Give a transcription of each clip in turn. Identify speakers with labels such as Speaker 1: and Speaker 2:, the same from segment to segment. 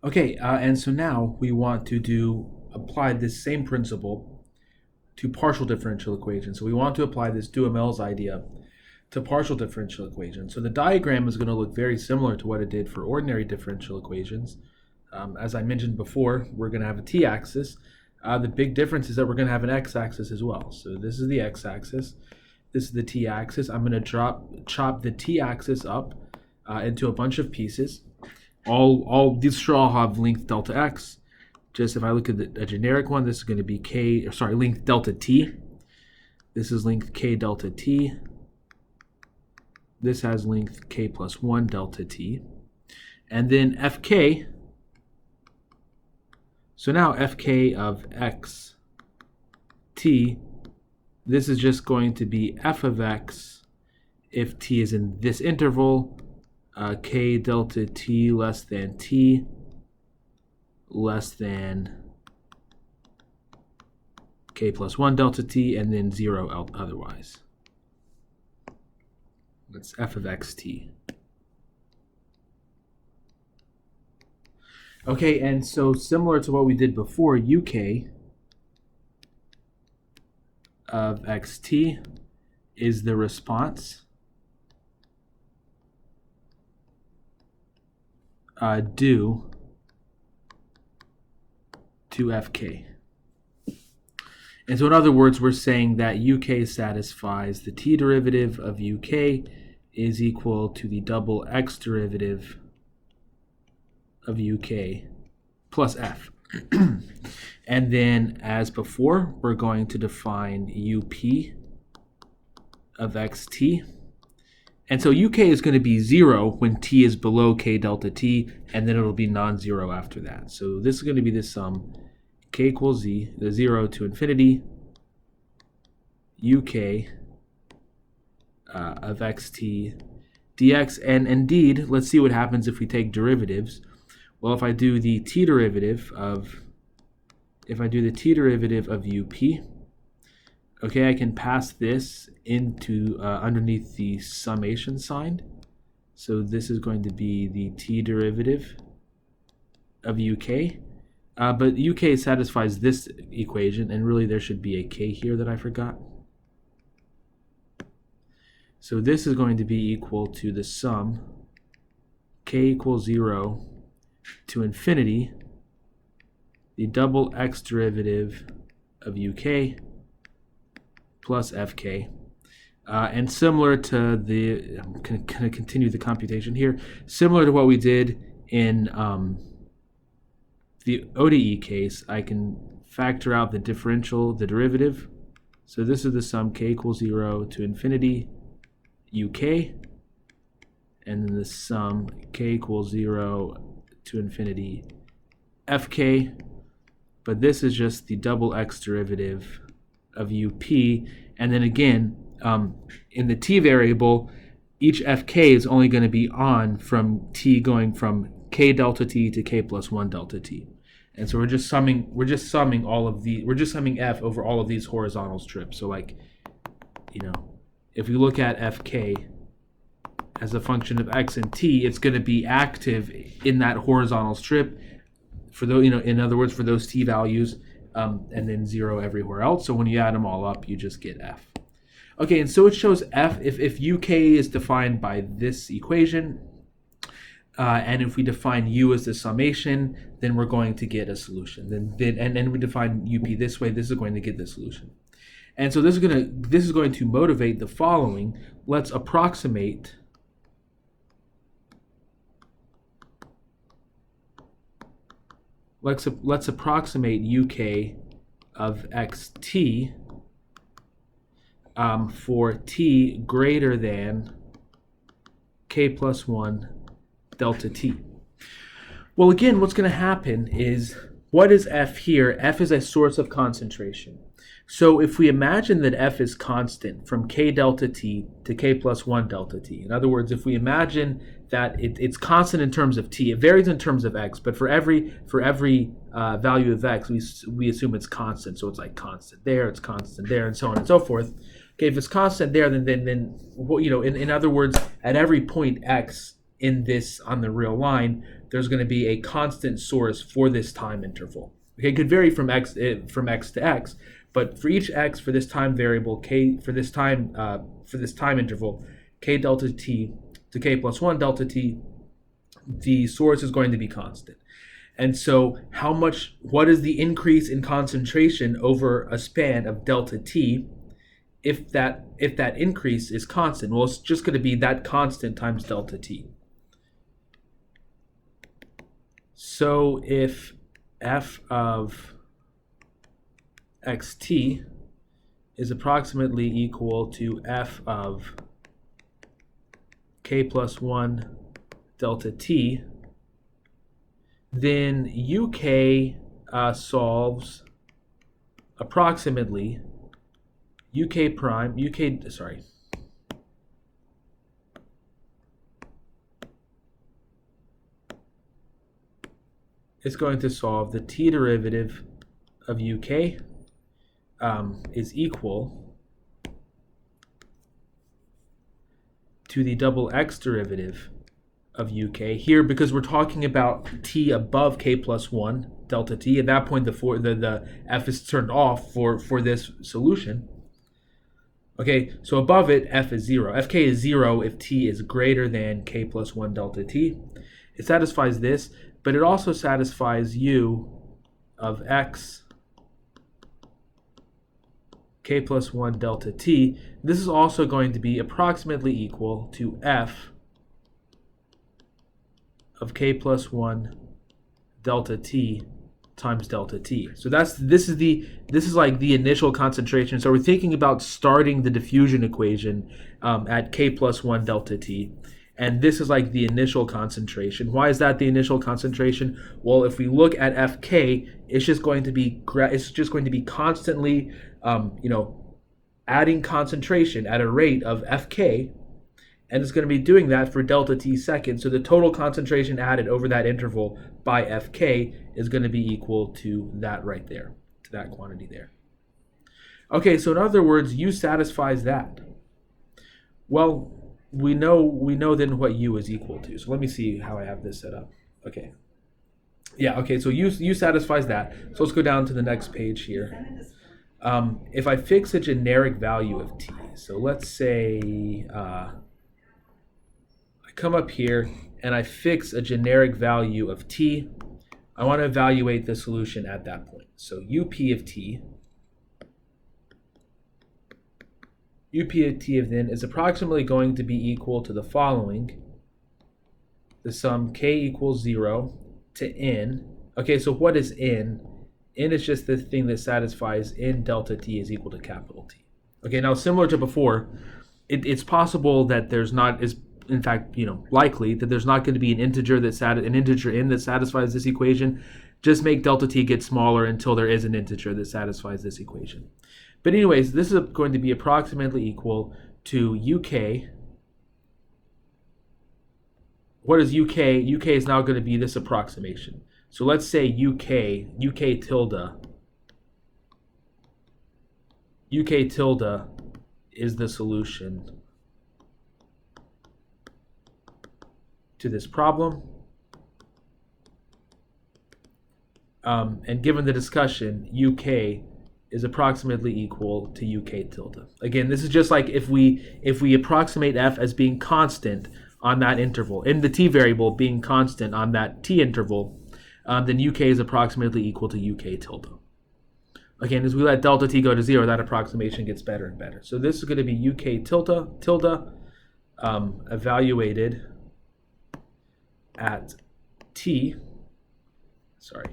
Speaker 1: Okay, and so now we want to apply this same principle to partial differential equations. So we want to apply this Duhamel's idea to partial differential equations. So the diagram is going to look very similar to what it did for ordinary differential equations. As I mentioned before, we're going to have a t-axis. The big difference is that we're going to have an x-axis as well. So this is the x-axis. This is the t-axis. I'm going to chop the t-axis up into a bunch of pieces. All these should all have length delta x. Just if I look at a generic one, this is going to be length delta t. This is length k delta t. This has length k plus 1 delta t. And then fk. So now fk of x t, this is just going to be f of x if t is in this interval, k delta t less than t less than k plus 1 delta t, and then 0 otherwise. That's f of xt. Okay, and so similar to what we did before, uk of xt is the response due to fk. And so in other words, we're saying that uk satisfies the t derivative of uk is equal to the double x derivative of uk plus f. And then as before, we're going to define up of xt. And so uk is going to be 0 when t is below k delta t, and then it'll be non-zero after that. So this is going to be the sum k equals z, the 0 to infinity, uk of xt dx. And indeed, let's see what happens if we take derivatives. Well, if I do the t derivative of up, okay, I can pass this into underneath the summation sign. So this is going to be the t derivative of uk. But uk satisfies this equation, and really there should be a k here that I forgot. So this is going to be equal to the sum k equals 0 to infinity, the double x derivative of uk plus fk. And similar to the, I'm going to continue the computation here, similar to what we did in the ODE case, I can factor out the differential, the derivative. So this is the sum k equals 0 to infinity uk, and then the sum k equals 0 to infinity fk. But this is just the double x derivative of up. And then again, in the t variable, each fk is only going to be on from t going from k delta t to k plus 1 delta t. And so we're just summing f over all of these horizontal strips. So like, if we look at fk as a function of x and t, it's going to be active in that horizontal strip for those, in other words, for those t values, and then 0 everywhere else. So when you add them all up, you just get f. Okay, and so it shows f if uk is defined by this equation, and if we define u as the summation, then we're going to get a solution. Then we define up this way, this is going to get the solution. And so this is going to motivate the following. Let's approximate let's approximate uk of xt for t greater than k plus 1 delta t. Well, again, what's going to happen is, what is f here? F is a source of concentration. So if we imagine that f is constant from k delta t to k plus 1 delta t, in other words, if we imagine that it's constant in terms of t, it varies in terms of x, but for every value of x, we assume it's constant. So it's like constant there, it's constant there, and so on and so forth. Okay, if it's constant there, then in other words, at every point x in this on the real line, there's going to be a constant source for this time interval. Okay, it could vary from x to x, but for each x for this time variable k for this time interval k delta t to k plus 1 delta t, the source is going to be constant. And so what is the increase in concentration over a span of delta t if that increase is constant? Well, it's just going to be that constant times delta t. So if f of xt is approximately equal to f of k plus 1 delta t, then UK solves approximately it's going to solve the t derivative of UK is equal to the double x derivative of UK here, because we're talking about t above k plus 1 delta t. At that point, the f is turned off for this solution. Okay, so above it, f is 0. Fk is 0 if t is greater than k plus 1 delta t. It satisfies this, but it also satisfies u of x k plus 1 delta t. This is also going to be approximately equal to f of k plus 1 delta t times delta t. So this is like the initial concentration. So we're thinking about starting the diffusion equation at k plus 1 delta t, and this is like the initial concentration. Why is that the initial concentration? Well, if we look at Fk, it's just going to be constantly adding concentration at a rate of Fk. And it's going to be doing that for delta t seconds. So the total concentration added over that interval by Fk is going to be equal to that right there, to that quantity there. Okay, so in other words, U satisfies that. Well, we know then what U is equal to. So let me see how I have this set up. Okay. Yeah, okay, so U satisfies that. So let's go down to the next page here. If I fix a generic value of t, so let's say come up here and I fix a generic value of t. I want to evaluate the solution at that point. So up of t of then is approximately going to be equal to the following. The sum k equals 0 to n. Okay, so what is n? N is just the thing that satisfies n delta t is equal to capital T. Okay, now similar to before, it's possible that there's not, is in fact, likely that there's not going to be an integer n that satisfies this equation. Just make delta t get smaller until there is an integer that satisfies this equation. But anyways, this is going to be approximately equal to UK. What is UK? UK is now going to be this approximation. So let's say UK tilde is the solution to this problem. And given the discussion, UK is approximately equal to UK tilde. Again, this is just like if we approximate f as being constant on that interval, and the t variable being constant on that t interval, then UK is approximately equal to UK tilde. Again, as we let delta t go to 0, that approximation gets better and better. So this is going to be UK tilde evaluated at t, sorry.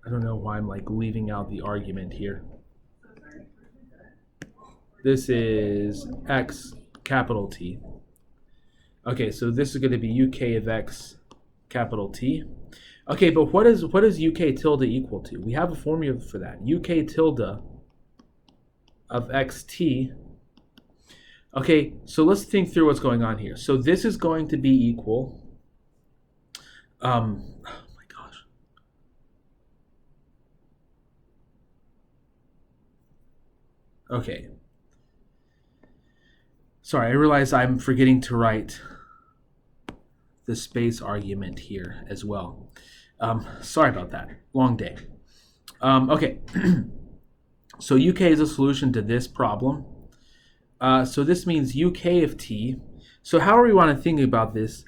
Speaker 1: I don't know why I'm leaving out the argument here. This is x capital T. Okay, so this is going to be UK of x capital T. Okay, but what is UK tilde equal to? We have a formula for that. UK tilde of xt. Okay, so let's think through what's going on here. So this is going to be equal, Okay. Sorry, I realize I'm forgetting to write the space argument here as well. Sorry about that. Long day. Okay. So UK is a solution to this problem. So this means UK of t. So how do we want to think about this?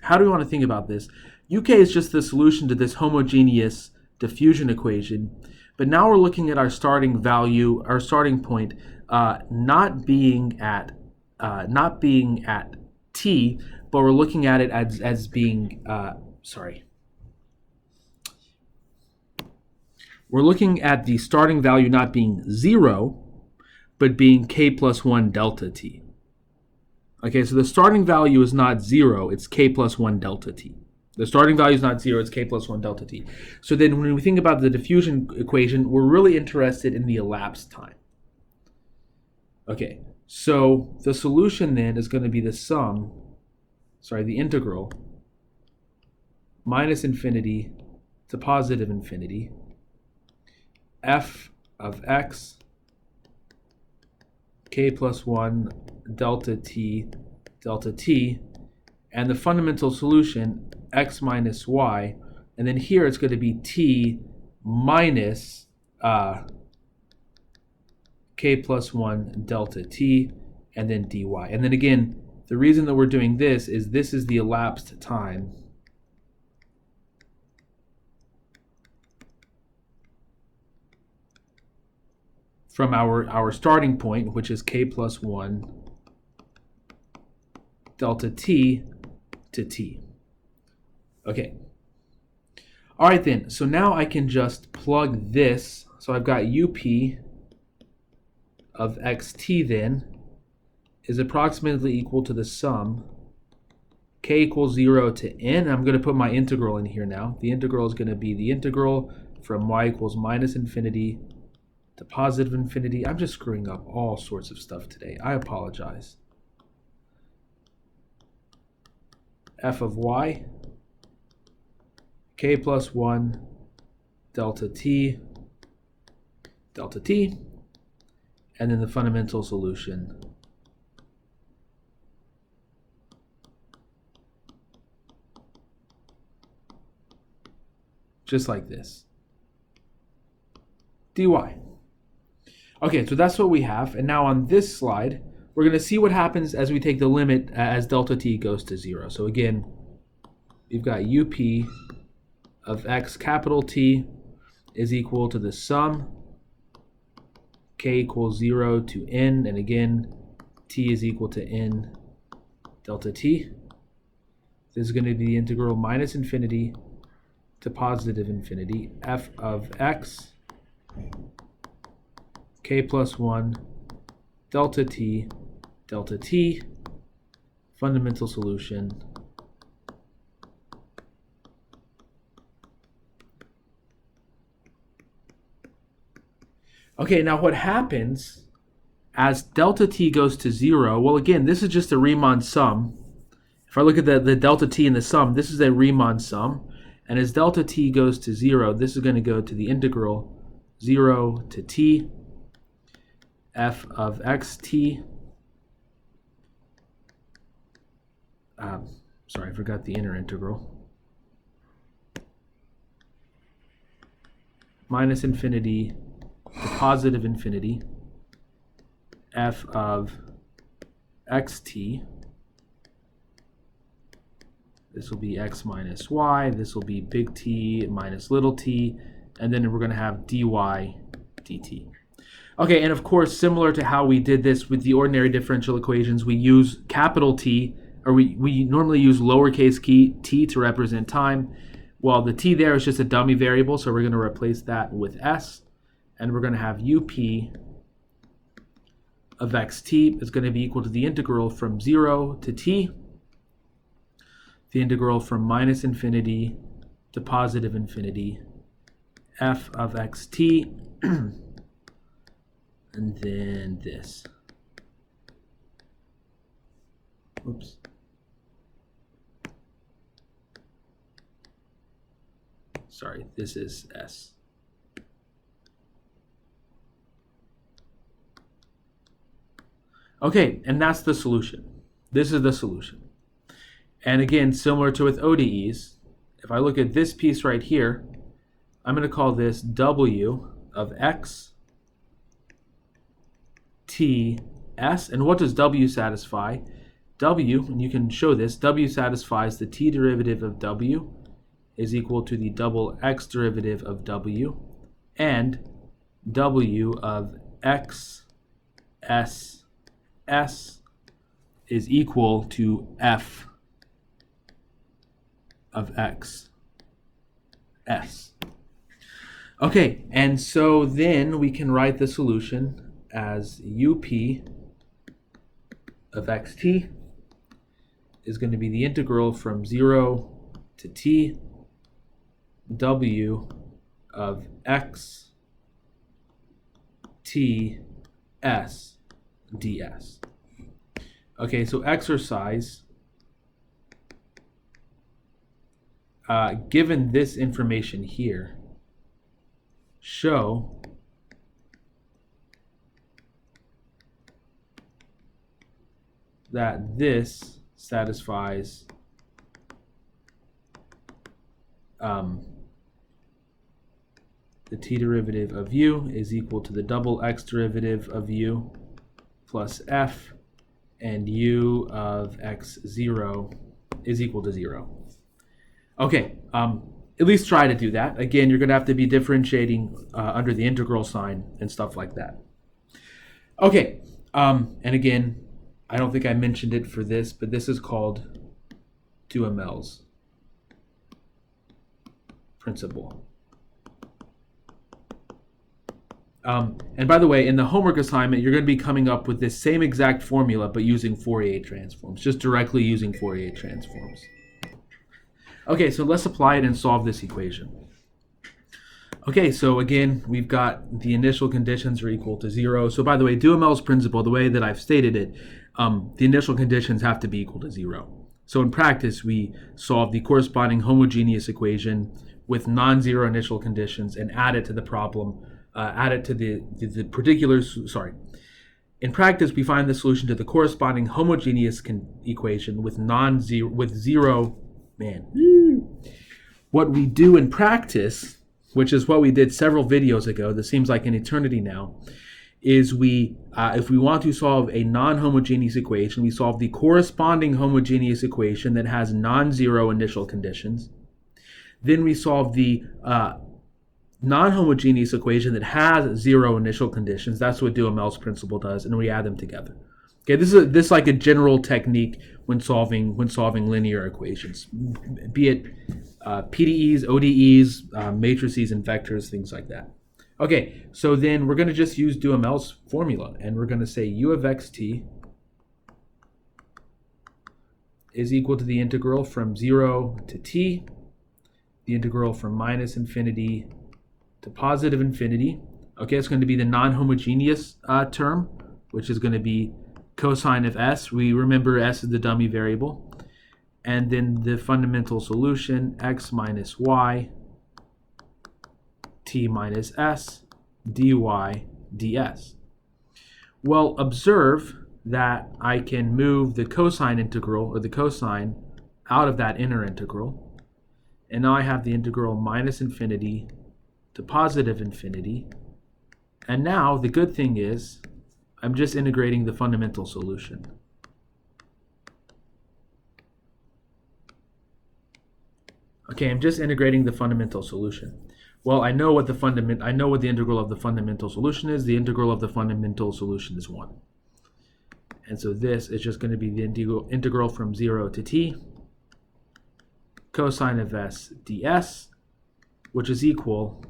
Speaker 1: UK is just the solution to this homogeneous diffusion equation. But now we're looking at our starting value, our starting point, not being at t, but we're looking at it as being we're looking at the starting value not being 0, but being k plus 1 delta t. Okay, so the starting value is not 0, it's k plus 1 delta t. The starting value is not 0, it's k plus 1 delta t. So then when we think about the diffusion equation, we're really interested in the elapsed time. Okay, so the solution then is going to be the integral minus infinity to positive infinity f of x k plus 1 delta t, and the fundamental solution x minus y, and then here it's going to be t minus k plus 1 delta t, and then dy. And then again, the reason that we're doing this is the elapsed time from our starting point, which is k plus 1 delta t to t. Okay. All right then, so now I can just plug this. So I've got up of xt then is approximately equal to the sum k equals 0 to n. I'm going to put my integral in here now. The integral is going to be the integral from y equals minus infinity to positive infinity. I'm just screwing up all sorts of stuff today. I apologize. F of y, k plus 1 delta t, and then the fundamental solution just like this, dy. Okay, so that's what we have. And now on this slide, we're going to see what happens as we take the limit as delta t goes to 0. So again, we've got up of x capital T is equal to the sum k equals 0 to n, and again, t is equal to n delta t. This is going to be the integral minus infinity to positive infinity, f of x k plus 1 delta t, fundamental solution Okay, now what happens as delta t goes to 0? Well, again, this is just a Riemann sum. If I look at the delta t in the sum, this is a Riemann sum. And as delta t goes to 0, this is going to go to the integral 0 to t f of xt. Sorry, I forgot the inner integral. Minus infinity to positive infinity f of xt. This will be x minus y. This will be big T minus little t. And then we're going to have dy dt. Okay, and of course, similar to how we did this with the ordinary differential equations, we use capital T, or we normally use lowercase t to represent time. Well, the t there is just a dummy variable, so we're going to replace that with s. And we're going to have up of xt is going to be equal to the integral from 0 to t, the integral from minus infinity to positive infinity, f of xt, and then this. Oops. Sorry, this is s. Okay, and that's the solution. This is the solution. And again, similar to with ODEs, if I look at this piece right here, I'm going to call this W of x t s. And what does W satisfy? W, and you can show this, W satisfies the t derivative of W is equal to the double x derivative of W, and W of x s s is equal to f of x s. Okay, and so then we can write the solution as up of xt is going to be the integral from 0 to t w of x t s ds. Okay, so exercise. Given this information here, show that this satisfies the t derivative of u is equal to the double x derivative of u plus f, and u of x0 is equal to 0. Okay, at least try to do that. Again, you're going to have to be differentiating under the integral sign and stuff like that. Okay, and again, I don't think I mentioned it for this, but this is called Duhamel's principle. And by the way, in the homework assignment, you're going to be coming up with this same exact formula, but using Fourier transforms, just directly using Fourier transforms. Okay, so let's apply it and solve this equation. Okay, so again, we've got the initial conditions are equal to 0. So by the way, Duhamel's principle, the way that I've stated it, the initial conditions have to be equal to 0. So in practice, we solve the corresponding homogeneous equation with non-zero initial conditions and add it to the problem, add it to the particulars, In practice, we find the solution to the corresponding homogeneous equation with zero. What we do in practice, which is what we did several videos ago, this seems like an eternity now, is we, if we want to solve a non-homogeneous equation, we solve the corresponding homogeneous equation that has non-zero initial conditions. Then we solve the non-homogeneous equation that has 0 initial conditions. That's what Duhamel's principle does, and we add them together. Okay, this is like a general technique when solving linear equations, be it PDEs, ODEs, matrices, and vectors, things like that. Okay, so then we're going to just use Duhamel's formula, and we're going to say u of xt is equal to the integral from 0 to t, the integral from minus infinity to positive infinity. Okay, it's going to be the non-homogeneous term, which is going to be cosine of s. We remember s is the dummy variable. And then the fundamental solution, x minus y, t minus s, dy ds. Well, observe that I can move the cosine integral, or the cosine, out of that inner integral. And now I have the integral minus infinity to positive infinity. And now the good thing is I'm just integrating the fundamental solution. Okay, I'm just integrating the fundamental solution. Well, I know what the integral of the fundamental solution is. The integral of the fundamental solution is 1. And so this is just going to be the integral from 0 to t cosine of s ds, which is equal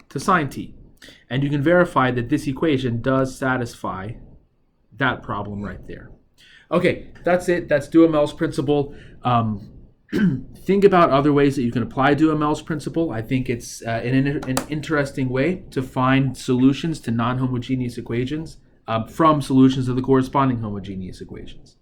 Speaker 1: to sine t. And you can verify that this equation does satisfy that problem right there. Okay, that's it. That's Duhamel's principle. Think about other ways that you can apply Duhamel's principle. I think it's an interesting way to find solutions to non-homogeneous equations from solutions to the corresponding homogeneous equations.